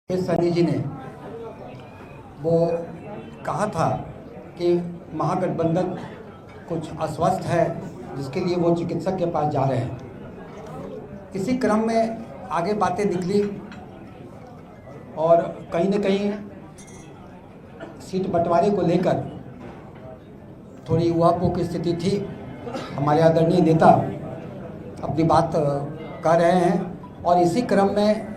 सनी जी ने वो कहा था कि महागठबंधन कुछ अस्वस्थ है, जिसके लिए वो चिकित्सक के पास जा रहे हैं। इसी क्रम में आगे बातें निकली और कहीं न कहीं सीट बंटवारे को लेकर थोड़ी उहापोह की स्थिति थी। हमारे आदरणीय नेता अपनी बात कह रहे हैं और इसी क्रम में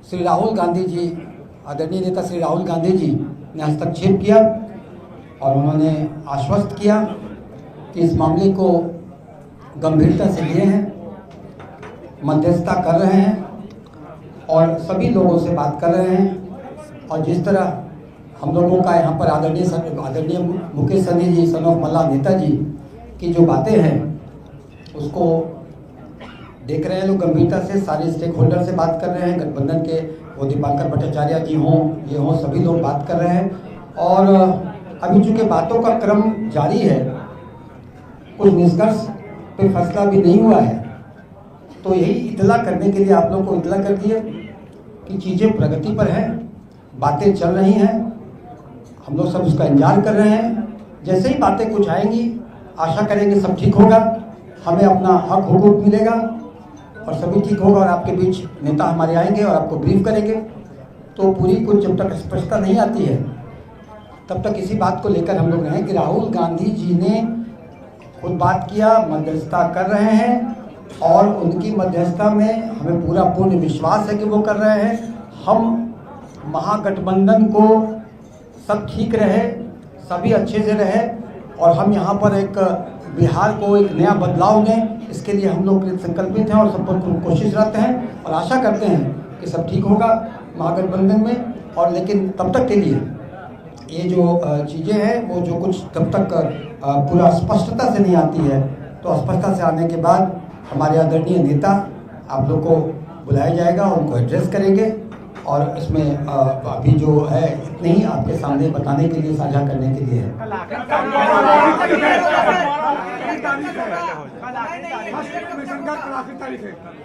श्री राहुल गांधी जी, आदरणीय नेता श्री राहुल गांधी जी ने हस्तक्षेप किया और उन्होंने आश्वस्त किया कि इस मामले को गंभीरता से लिए हैं, मध्यस्थता कर रहे हैं और सभी लोगों से बात कर रहे हैं। और जिस तरह हम लोगों का यहाँ पर आदरणीय मुकेश सहनी जी, सन ऑफ मल्ला नेताजी की जो बातें हैं उसको देख रहे हैं लोग गंभीरता से। सारे स्टेक होल्डर से बात कर रहे हैं, गठबंधन के वो दीपांकर भट्टाचार्य जी हों, ये हों, सभी लोग बात कर रहे हैं। और अभी चूँकि बातों का क्रम जारी है, कुछ निष्कर्ष पे फैसला भी नहीं हुआ है, तो यही इतला करने के लिए आप लोग को इतला कर दिए कि चीज़ें प्रगति पर हैं, बातें चल रही हैं, हम लोग सब उसका इंतजार कर रहे हैं। जैसे ही बातें कुछ आएंगी आशा करेंगे सब ठीक होगा, हमें अपना हक हुकूक मिलेगा और सभी ठीक होगा और आपके बीच नेता हमारे आएंगे और आपको ब्रीफ करेंगे। तो पूरी कुछ जब तक स्पष्टता नहीं आती है तब तक इसी बात को लेकर हम लोग रहें कि राहुल गांधी जी ने खुद बात किया, मध्यस्थता कर रहे हैं और उनकी मध्यस्थता में हमें पूरा पूर्ण विश्वास है कि वो कर रहे हैं। हम महागठबंधन को सब ठीक रहे, सभी अच्छे से रहे और हम यहाँ पर एक बिहार को एक नया बदलाव दें, इसके लिए हम लोग संकल्पित हैं और सब पर कोशिश रहते हैं और आशा करते हैं कि सब ठीक होगा महागठबंधन में। और लेकिन तब तक के लिए ये जो चीज़ें हैं वो जो कुछ तब तक पूरा स्पष्टता से नहीं आती है, तो स्पष्टता से आने के बाद हमारे आदरणीय नेता आप लोग को बुलाया जाएगा, उनको एड्रेस करेंगे और इसमें अभी जो है इतने ही आपके सामने बताने के लिए, साझा करने के लिए है।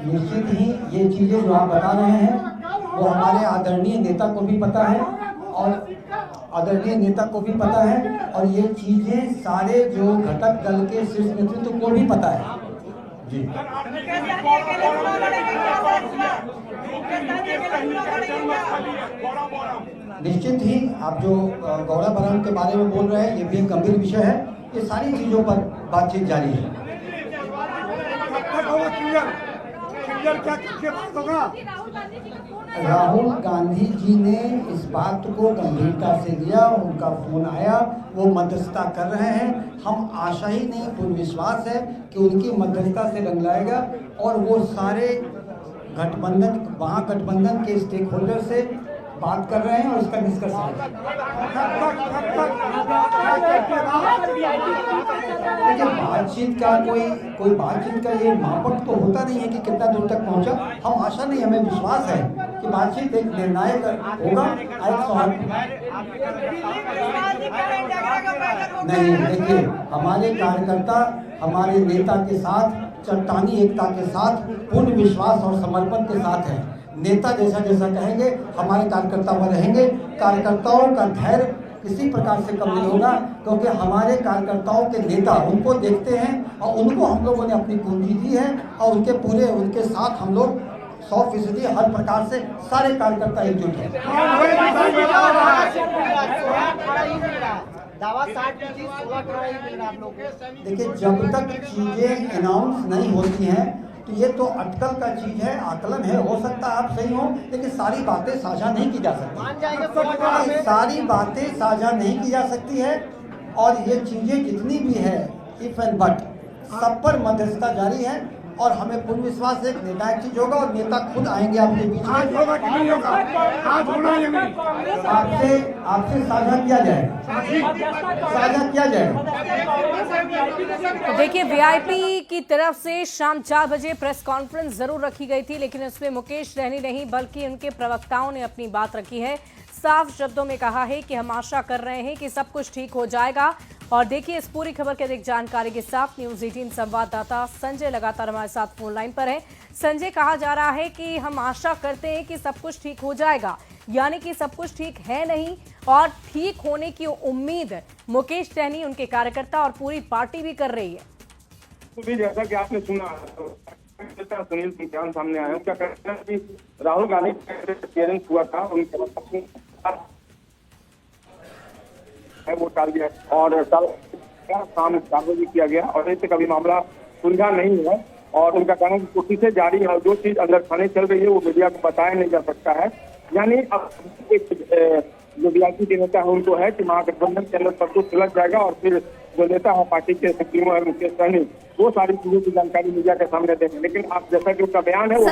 निश्चित ही ये चीज़ें जो आप बता रहे हैं वो हमारे आदरणीय नेता को भी पता है और आदरणीय नेता को भी पता है और ये चीज़ें सारे जो घटक दल के शीर्ष नेतृत्व को भी पता है जी। निश्चित ही आप जो गौड़ा बराम के बारे में बोल रहे हैं ये भी एक गंभीर विषय है। ये सारी चीज़ों पर बातचीत जारी है। राहुल गांधी जी ने इस बात को गंभीरता से लिया, उनका फोन आया, वो मध्यस्थता कर रहे हैं। हम आशा ही नहीं, पूर्ण विश्वास है कि उनकी मध्यस्थता से रंग लाएगा और वो सारे महागठबंधन के स्टेक होल्डर से बात कर रहे हैं और इसका निष्कर्ष देखिए, बातचीत का कोई बातचीत का ये मापक तो होता नहीं है कि कितना दूर तक पहुंचा। हम आशा नहीं, हमें विश्वास है कि बातचीत एक निर्णायक होगा। नहीं, देखिए हमारे कार्यकर्ता हमारे नेता के साथ चट्टानी एकता के साथ पूर्ण विश्वास और समर्पण के साथ है। नेता जैसा कहेंगे हमारे कार्यकर्ता वो रहेंगे। कार्यकर्ताओं का धैर्य किसी प्रकार से कम नहीं होगा, क्योंकि हमारे कार्यकर्ताओं के नेता उनको देखते हैं और उनको हम लोगों ने अपनी पूंजी दी है और उनके साथ हम लोग 100% हर प्रकार से सारे कार्यकर्ता एकजुट हैं। देखिए, जब तक चीजें अनाउंस नहीं होती हैं तो ये तो अटकल का चीज है, आकलन है। हो सकता है आप सही हो, लेकिन सारी बातें साझा नहीं की जा सकती। सारी बातें साझा नहीं की जा सकती है और ये चीजें जितनी भी है इफ एंड बट सब पर मध्यस्थता जारी है और हमें पूर्ण विश्वास है कि निर्णायक चीज होगा और नेता खुद आएंगे आपके बीच में। आपसे साझा किया जाएगा। देखिए, वीआईपी की तरफ से शाम 4 बजे प्रेस कॉन्फ्रेंस जरूर रखी गई थी, लेकिन उसमें मुकेश सहनी नहीं बल्कि उनके प्रवक्ताओं ने अपनी बात रखी है। साफ शब्दों में कहा है कि हम आशा कर रहे हैं कि सब कुछ ठीक हो जाएगा और देखिए इस पूरी खबर के अधिक जानकारी के साथ न्यूज़ 18 संवाददाता संजय लगातार हमारे साथ फोन लाइन पर है। संजय, कहा जा रहा है कि हम आशा करते हैं कि सब कुछ ठीक हो जाएगा, यानी कि सब कुछ ठीक है नहीं और ठीक होने की उम्मीद मुकेश सहनी, उनके कार्यकर्ता और पूरी पार्टी भी कर रही है। तो भी जैसा कि आपने सुना, सुनील सुल्तान सामने आए, उनका कहना है कि राहुल गांधी क्लियरेंस हुआ था, उनके वो टाल दिया और शाम 4 बजे किया गया और ऐसे कभी मामला सुलझा नहीं है। और उनका कहना है कि कोशिशें जारी है और जो चीज अंदर थाने चल रही है वो मीडिया को बताया नहीं जा सकता है। यानी अब एक जो वीआईपी के नेता है उनको है कि महागठबंधन के अंदर सब कुछ सुलझ जाएगा और फिर जो नेता है पार्टी के सुप्रीमो है मुकेश सहनी, वो सारी चीजों की जानकारी मीडिया के सामने देंगे। लेकिन आप जैसा कि उनका बयान है वो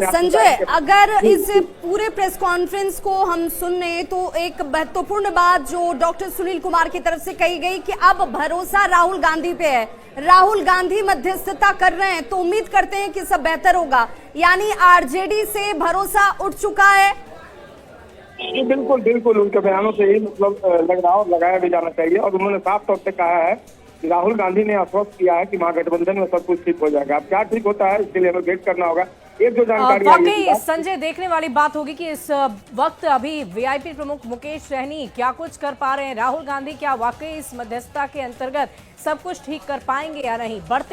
संजय, अगर इस पूरे प्रेस कॉन्फ्रेंस को हम सुने तो एक महत्वपूर्ण बात जो डॉक्टर सुनील कुमार की तरफ से कही गई कि अब भरोसा राहुल गांधी पे है, राहुल गांधी मध्यस्थता कर रहे हैं तो उम्मीद करते हैं कि सब बेहतर होगा, यानी आरजेडी से भरोसा उठ चुका है। जी बिल्कुल बिल्कुल, उनके बयानों से ही मतलब लग रहा और लगाया भी जाना चाहिए। और उन्होंने साफ तौर से कहा है कि राहुल गांधी ने आश्वस्त किया है कि महागठबंधन में सब कुछ ठीक हो जाएगा। अब क्या ठीक होता है इसके लिए हमें वेट करना होगा। एक जो जानकारी वाकई संजय, देखने वाली बात होगी कि इस वक्त अभी वीआईपी प्रमुख मुकेश सहनी क्या कुछ कर पा रहे हैं, राहुल गांधी क्या वाकई इस मध्यस्थता के अंतर्गत सब कुछ ठीक कर पाएंगे या नहीं। बढ़ते